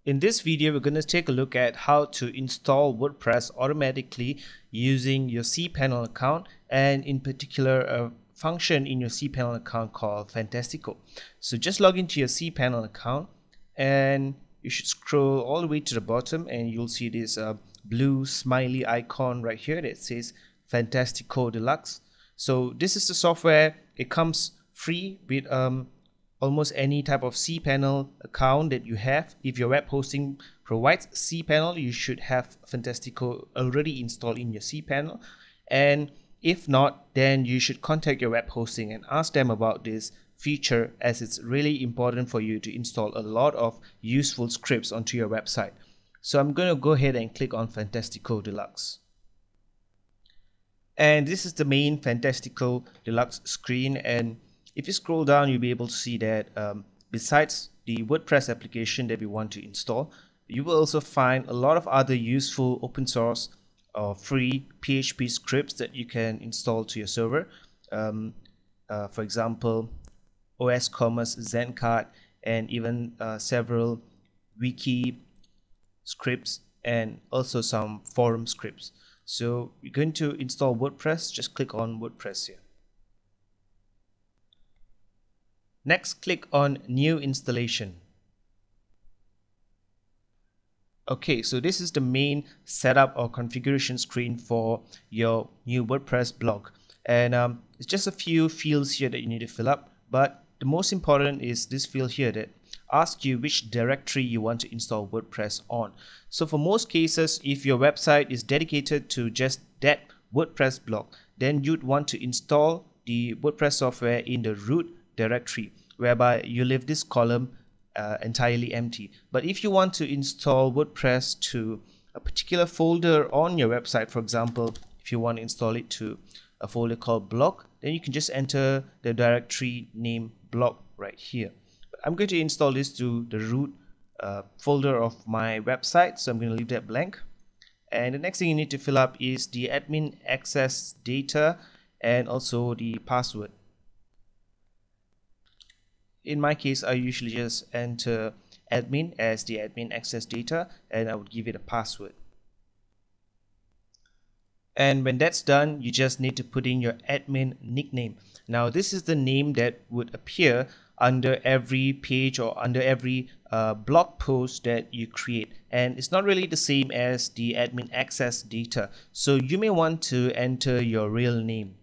In this video, we're going to take a look at how to install WordPress automatically using your cPanel account, and in particular a function in your cPanel account called Fantastico. So just log into your cPanel account and you should scroll all the way to the bottom and you'll see this blue smiley icon right here that says Fantastico Deluxe. So this is the software. It comes free with almost any type of cPanel account that you have. If your web hosting provides cPanel, you should have Fantastico already installed in your cPanel. And if not, then you should contact your web hosting and ask them about this feature, as it's really important for you to install a lot of useful scripts onto your website. So I'm going to go ahead and click on Fantastico Deluxe. And this is the main Fantastico Deluxe screen, and if you scroll down, you'll be able to see that besides the WordPress application that we want to install, you will also find a lot of other useful open source or free PHP scripts that you can install to your server. For example, OS Commerce, Zencard, and even several wiki scripts and also some forum scripts. So you're going to install WordPress, just click on WordPress here. Next, click on New Installation. Okay, so this is the main setup or configuration screen for your new WordPress blog. And it's just a few fields here that you need to fill up. But the most important is this field here that asks you which directory you want to install WordPress on. So for most cases, if your website is dedicated to just that WordPress blog, then you'd want to install the WordPress software in the root directory, whereby you leave this column entirely empty. But if you want to install WordPress to a particular folder on your website, for example, if you want to install it to a folder called blog, then you can just enter the directory name blog right here. But I'm going to install this to the root folder of my website, so I'm going to leave that blank. And the next thing you need to fill up is the admin access data and also the password. In my case, I usually just enter admin as the admin access data, and I would give it a password. And when that's done, you just need to put in your admin nickname. Now, this is the name that would appear under every page or under every blog post that you create. And it's not really the same as the admin access data. So you may want to enter your real name.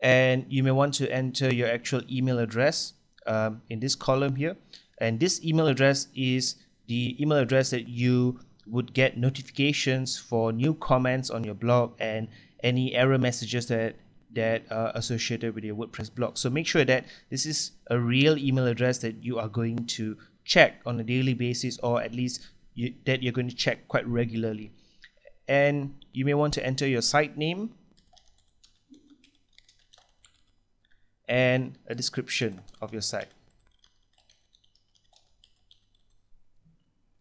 And you may want to enter your actual email address in this column here. And this email address is the email address that you would get notifications for new comments on your blog and any error messages that are associated with your WordPress blog. So make sure that this is a real email address that you are going to check on a daily basis, or at least that you're going to check quite regularly. And you may want to enter your site name and a description of your site.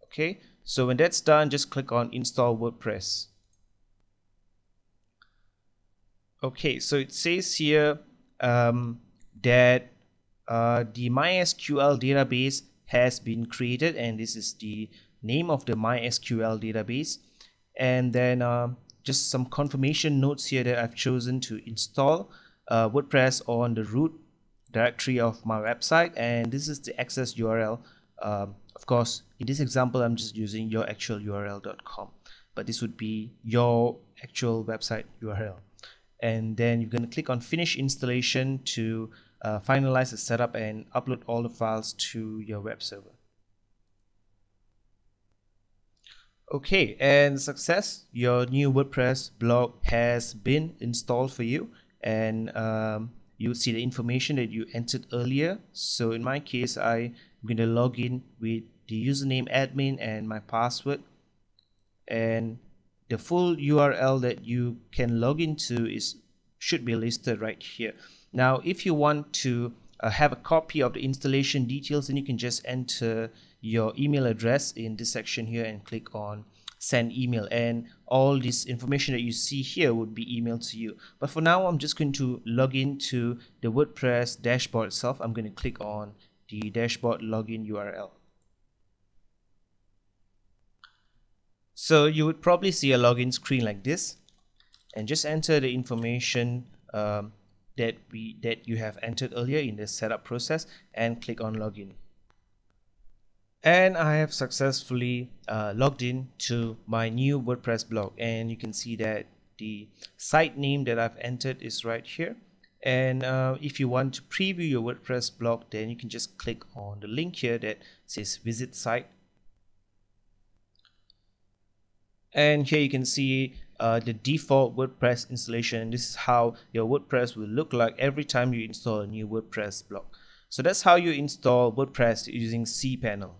Okay, so when that's done, just click on Install WordPress. Okay, so it says here that the MySQL database has been created, and this is the name of the MySQL database. And then just some confirmation notes here that I've chosen to install WordPress on the root directory of my website, and this is the access URL. Of course, in this example, I'm just using youractualurl.com, but this would be your actual website URL. And then you're going to click on Finish Installation to finalize the setup and upload all the files to your web server. Okay, and success, your new WordPress blog has been installed for you, and you see the information that you entered earlier. So in my case, I'm going to log in with the username admin and my password, and the full URL that you can log into should be listed right here. Now, if you want to have a copy of the installation details, then you can just enter your email address in this section here and click on send email, and all this information that you see here would be emailed to you. But for now, I'm just going to log into the WordPress dashboard itself. I'm going to click on the dashboard login URL. So you would probably see a login screen like this, and just enter the information that you have entered earlier in the setup process and click on login. And I have successfully logged in to my new WordPress blog, and you can see that the site name that I've entered is right here. And if you want to preview your WordPress blog, then you can just click on the link here that says visit site. And here you can see the default WordPress installation. This is how your WordPress will look like every time you install a new WordPress blog. So that's how you install WordPress using cPanel.